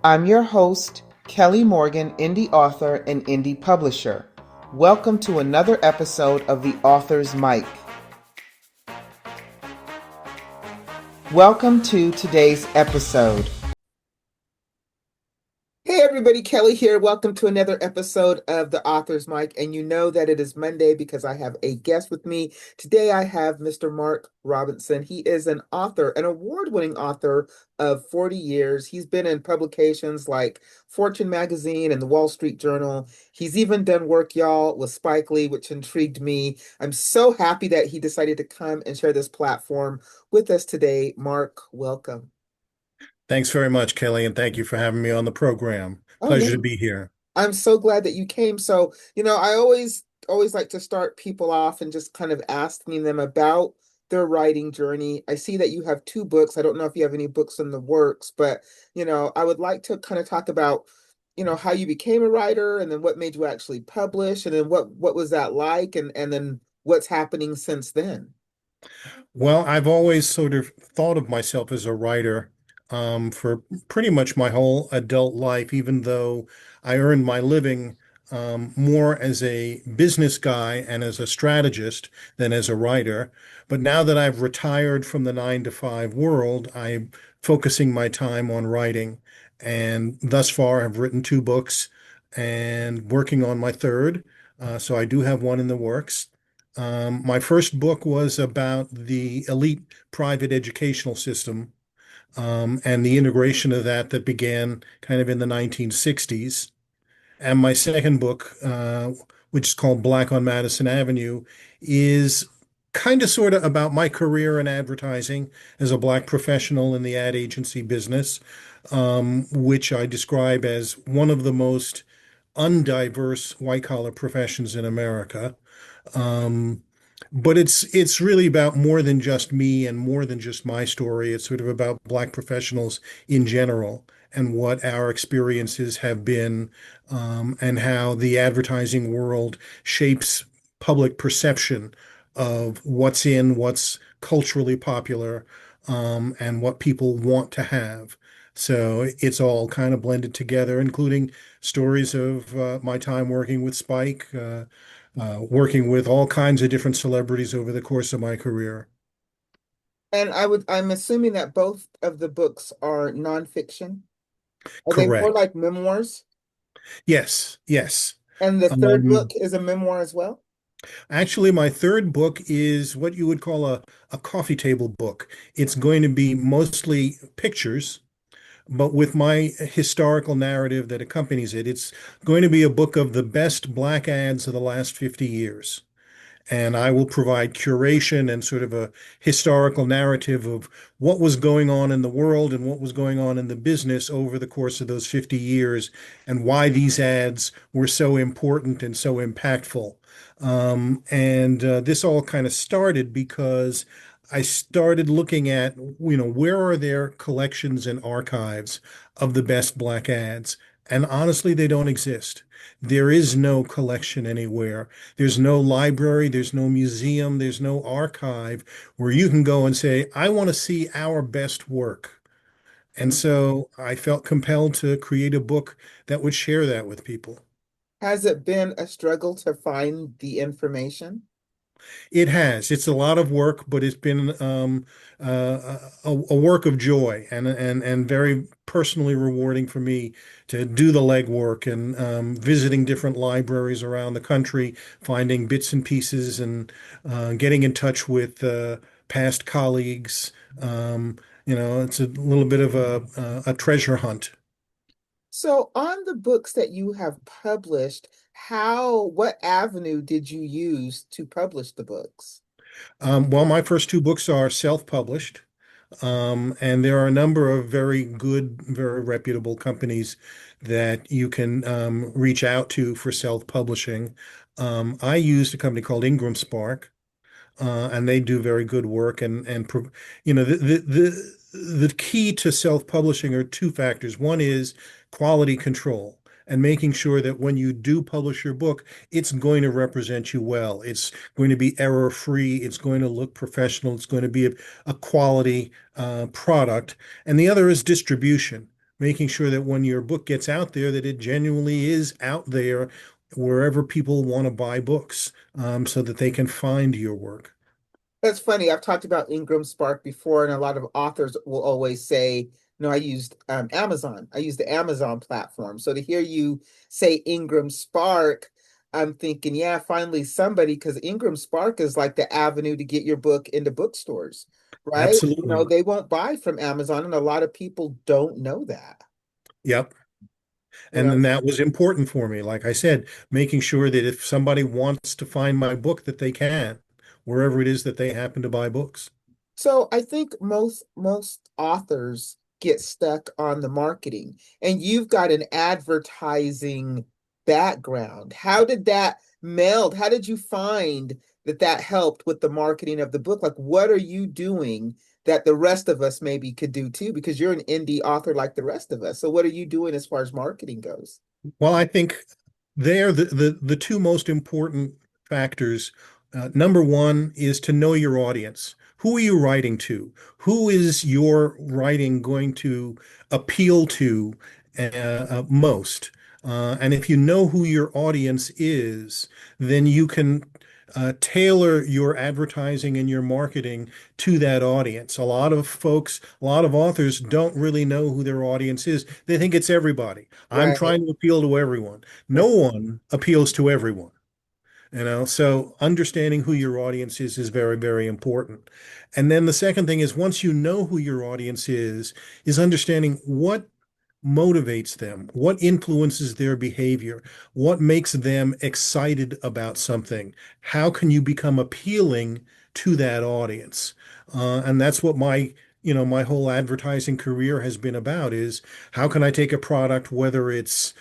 I'm your host, Kelly Morgan, indie author and indie publisher. Welcome to another episode of The Author's Mic. Welcome to today's episode. Hey everybody, Kelly here. Welcome to another episode of The Author's Mic. And you know that it is Monday because I have a guest with me. Today I have Mr. Mark Robinson. He is an author, an award-winning author of 40 years. He's been in publications like Fortune magazine and the Wall Street Journal. He's even done work, y'all, with Spike Lee, which intrigued me. I'm so happy that he decided to come and share this platform with us today. Mark, welcome. Thanks very much, Kelly, and thank you for having me on the program. Oh, yeah. Pleasure to be here. I'm so glad that you came. So, I always like to start people off and just kind of asking them about their writing journey. I see that you have two books. I don't know if you have any books in the works, but I would like to kind of talk about, how you became a writer and then what made you actually publish and then what was that like and then what's happening since then. Well, I've always sort of thought of myself as a writer for pretty much my whole adult life, even though I earned my living more as a business guy and as a strategist than as a writer. But now that I've retired from the 9 to 5 world, I'm focusing my time on writing. And thus far, I've written 2 books and working on my third. So I do have one in the works. My first book was about the elite private educational system and the integration of that began kind of in the 1960s. And my second book, which is called Black on Madison Avenue, is kind of sort of about my career in advertising as a Black professional in the ad agency business, which I describe as one of the most undiverse white collar professions in America. Um, but it's really about more than just me and more than just my story. It's sort of about Black professionals in general and what our experiences have been, and how the advertising world shapes public perception of what's in, what's culturally popular, and what people want to have. So it's all kind of blended together, including stories of my time working with Spike, working with all kinds of different celebrities over the course of my career. And I'm assuming that both of the books are nonfiction. Are they more Correct. like memoirs? Yes, yes. And the third book Um, is a memoir as well? Actually, my third book is what you would call a coffee table book. It's going to be mostly pictures, but with my historical narrative that accompanies it. It's going to be a book of the best Black ads of the last 50 years. And I will provide curation and sort of a historical narrative of what was going on in the world and what was going on in the business over the course of those 50 years and why these ads were so important and so impactful. And this all kind of started because I started looking at, where are there collections and archives of the best Black ads? And honestly, they don't exist. There is no collection anywhere. There's no library, there's no museum, there's no archive where you can go and say, I want to see our best work. And so I felt compelled to create a book that would share that with people. Has it been a struggle to find the information? It has. It's a lot of work, but it's been a work of joy and very personally rewarding for me to do the legwork and visiting different libraries around the country, finding bits and pieces, and getting in touch with past colleagues. It's a little bit of a treasure hunt. So on the books that you have published, what avenue did you use to publish the books? Well, my first 2 books are self-published. And there are a number of very good, very reputable companies that you can reach out to for self-publishing. I used a company called IngramSpark, and they do very good work. The key to self-publishing are 2 factors. One is quality control. And making sure that when you do publish your book, it's going to represent you well. It's going to be error-free. It's going to look professional. It's going to be a quality product. And the other is distribution. making sure that when your book gets out there, that it genuinely is out there wherever people want to buy books, so that they can find your work. That's funny. I've talked about IngramSpark before, and a lot of authors will always say, no, I used Amazon. I used the Amazon platform. So to hear you say IngramSpark, I'm thinking, yeah, finally somebody, because IngramSpark is like the avenue to get your book into bookstores, right? Absolutely. They won't buy from Amazon, and a lot of people don't know that. Yep. You And know, then that was important for me. Like I said, making sure that if somebody wants to find my book, that they can, wherever it is that they happen to buy books. So I think most authors get stuck on the marketing, and you've got an advertising background. How did that meld? How did you find that that helped with the marketing of the book? Like, what are you doing that the rest of us maybe could do too? Because you're an indie author like the rest of us. So what are you doing as far as marketing goes? Well, I think they're the two most important factors. Number one is to know your audience. Who are you writing to? Who is your writing going to appeal to most? And if you know who your audience is, then you can tailor your advertising and your marketing to that audience. A lot of folks, a lot of authors don't really know who their audience is. They think it's everybody. I'm Right. trying to appeal to everyone. No one appeals to everyone, so understanding who your audience is very, very important. And then the second thing is once you know who your audience is understanding what motivates them, what influences their behavior, what makes them excited about something. How can you become appealing to that audience? And that's what my whole advertising career has been about is how can I take a product, whether it's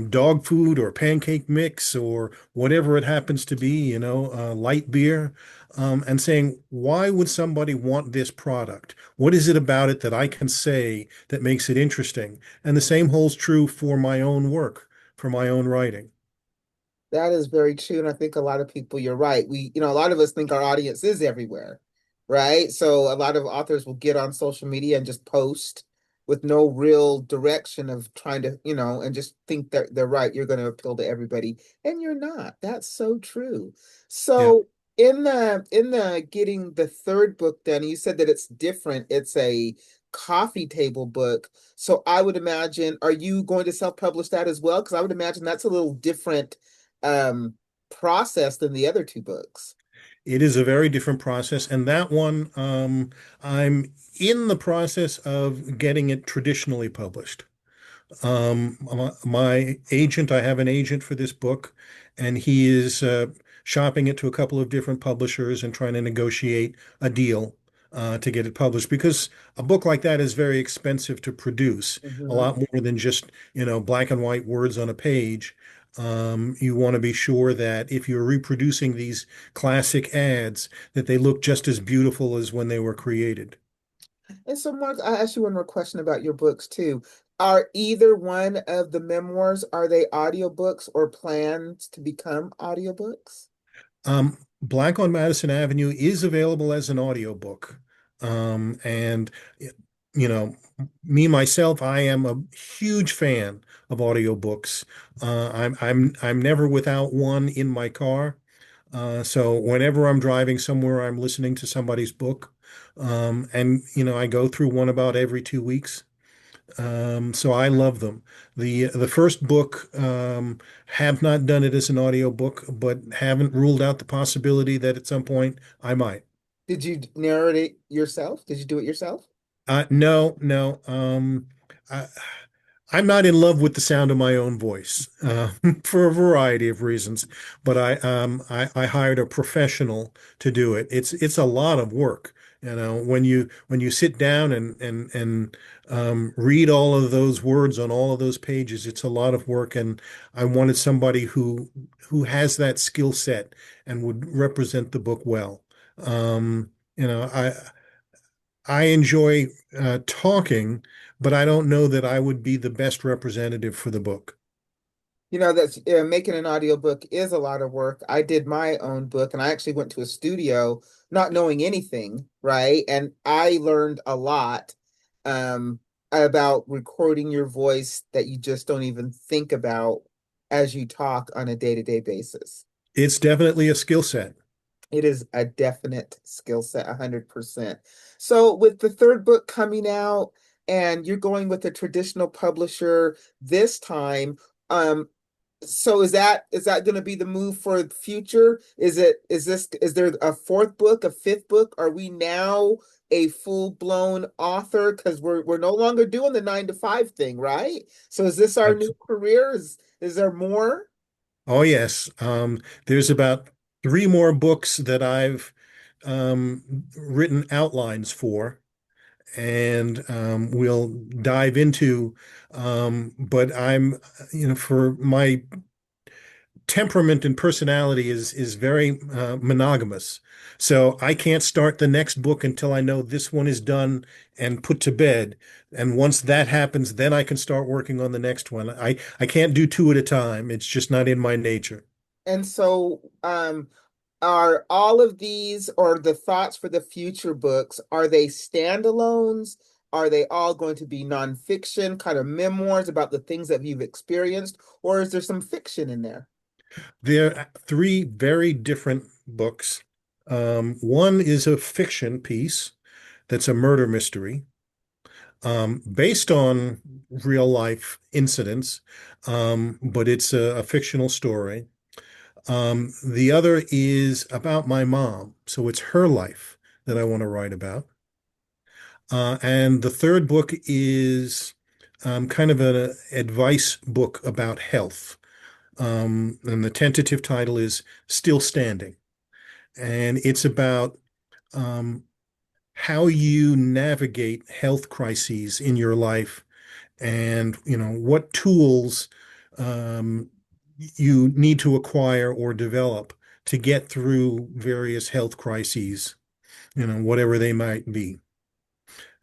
dog food or pancake mix or whatever it happens to be, light beer, and saying, why would somebody want this product? What is it about it that I can say that makes it interesting? And the same holds true for my own work, for my own writing. That is very true. And I think a lot of people, you're right. A lot of us think our audience is everywhere, right? So a lot of authors will get on social media and just post with no real direction of trying to, and just think that they're right. You're going to appeal to everybody. And you're not. That's so true. Yeah. So in the getting the third book done, you said that it's different. It's a coffee table book. So I would imagine, are you going to self-publish that as well? Because I would imagine that's a little different um process than the other two books. It is a very different process. And that one, I'm in the process of getting it traditionally published. My agent, I have an agent for this book, and he is shopping it to a couple of different publishers and trying to negotiate a deal to get it published because a book like that is very expensive to produce, a Mhm. lot more than just, black and white words on a page. You want to be sure that if you're reproducing these classic ads, that they look just as beautiful as when they were created. And so, Mark, I asked you one more question about your books too. Are either one of the memoirs, are they audiobooks or plans to become audiobooks? Black on Madison Avenue is available as an audiobook. And you know, me myself, I am a huge fan of audiobooks. I'm never without one in my car. So whenever I'm driving somewhere, I'm listening to somebody's book. And I go through one about every 2 weeks. So I love them. The first book, have not done it as an audiobook, but haven't ruled out the possibility that at some point I might. Did you narrate it yourself? Did you do it yourself? No, no. I, I'm not in love with the sound of my own voice, for a variety of reasons. But I hired a professional to do it. It's a lot of work, when you sit down and read all of those words on all of those pages. It's a lot of work, and I wanted somebody who has that skill set and would represent the book well. Um, you know, I enjoy talking, but I don't know that I would be the best representative for the book. That's making an audiobook is a lot of work. I did my own book and I actually went to a studio not knowing anything, right? And I learned a lot. Um, about recording your voice that you just don't even think about as you talk on a day-to-day basis? It's definitely a skill set. It is a definite skill set, 100%. So, with the third book coming out and you're going with a traditional publisher this time, um, so is that going to be the move for the future? Is there a fourth book, a fifth book? Are we now a full-blown author? Because we're no longer doing the 9 to 5 thing, right? So is this our new career? Is there more? Oh, yes. There's about three more books that I've written outlines for, and we'll dive into. But for my temperament and personality is very monogamous. So I can't start the next book until I know this one is done and put to bed. And once that happens, then I can start working on the next one. I can't do two at a time. It's just not in my nature. And so, are all of these or the thoughts for the future books, are they standalones? Are they all going to be nonfiction, kind of memoirs about the things that you've experienced? Or is there some fiction in there? There are three very different books. One is a fiction piece that's a murder mystery, based on real life incidents, but it's a fictional story. The other is about my mom, so it's her life that I want to write about. And the third book is kind of an advice book about health. And the tentative title is Still Standing. And it's about um, how you navigate health crises in your life and, what tools um, you need to acquire or develop to get through various health crises, whatever they might be.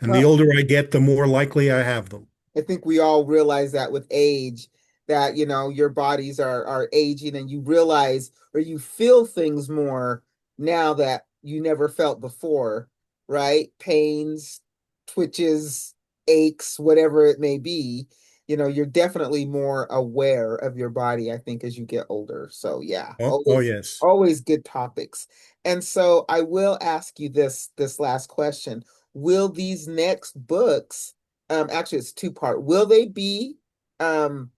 And the Well, older I get, the more likely I have them. I think we all realize that with age, that your bodies are aging, and you realize or you feel things more now that you never felt before, right? Pains, twitches, aches, whatever it may be. You're definitely more aware of your body, I think, as you get older. So yeah, Oh, oh always yes. always good topics. And so I will ask you this last question. Will these next books, actually it's two-part, will they be um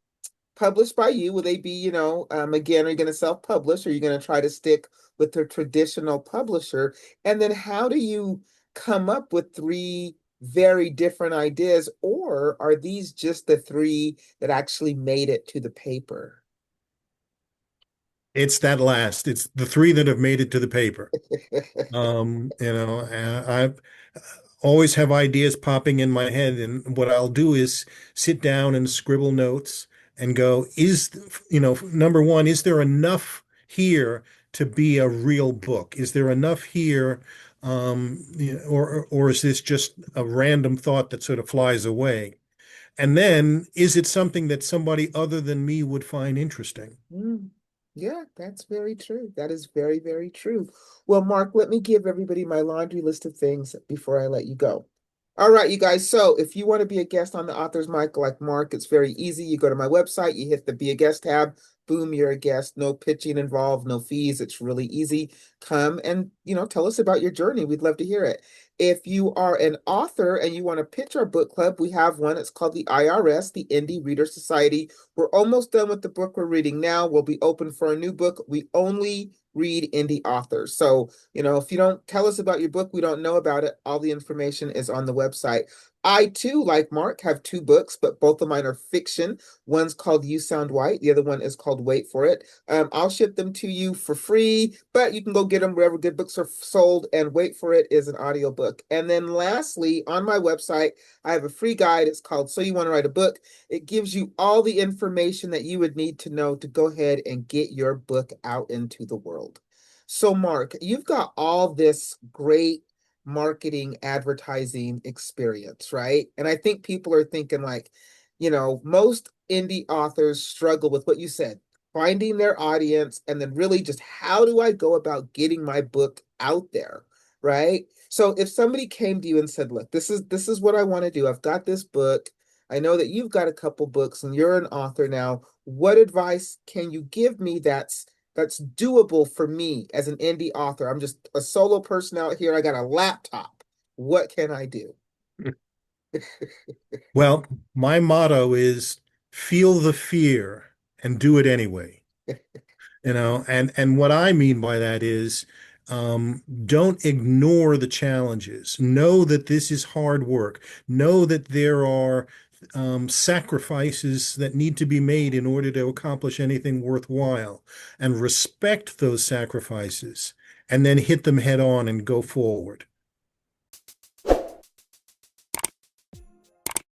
published by you? Will they be, again, are you going to self-publish, or are you going to try to stick with the traditional publisher? And then how do you come up with three very different ideas, or are these just the three that actually made it to the paper? It's that last. It's the three that have made it to the paper. I always have ideas popping in my head, and what I'll do is sit down and scribble notes and go, number one, is there enough here to be a real book? Is there enough here, or is this just a random thought that sort of flies away? And then, is it something that somebody other than me would find interesting? Mm. Yeah, that's very true. That is very, very true. Well, Mark, let me give everybody my laundry list of things before I let you go. All right, you guys. So if you want to be a guest on the Author's Mic like Mark, it's very easy. You go to my website, you hit the Be a Guest tab. Boom, you're a guest. No pitching involved, no fees. It's really easy. Come and, tell us about your journey. We'd love to hear it. If you are an author and you want to pitch our book club, we have one. It's called the IRS, the Indie Reader Society. We're almost done with the book we're reading now. We'll be open for a new book. We only read indie authors. So, if you don't tell us about your book, we don't know about it. All the information is on the website. I too, like Mark, have two books, but both of mine are fiction. One's called You Sound White. The other one is called Wait for It. I'll ship them to you for free, but you can go get them wherever good books are sold. And Wait for It is an audiobook. And then lastly, on my website, I have a free guide. It's called So You Want to Write a Book. It gives you all the information that you would need to know to go ahead and get your book out into the world. So, Mark, you've got all this great marketing advertising experience, right? And I think people are thinking like, most indie authors struggle with what you said, finding their audience, and then really just how do I go about getting my book out there, right? So if somebody came to you and said, "Look, this is what I want to do. I've got this book. I know that you've got a couple books and you're an author now. What advice can you give me that's doable for me as an indie author? I'm just a solo person out here. I got a laptop. What can I do?" Well, my motto is feel the fear and do it anyway. And what I mean by that is don't ignore the challenges. Know that this is hard work. Know that there are sacrifices that need to be made in order to accomplish anything worthwhile, and respect those sacrifices, and then hit them head on and go forward.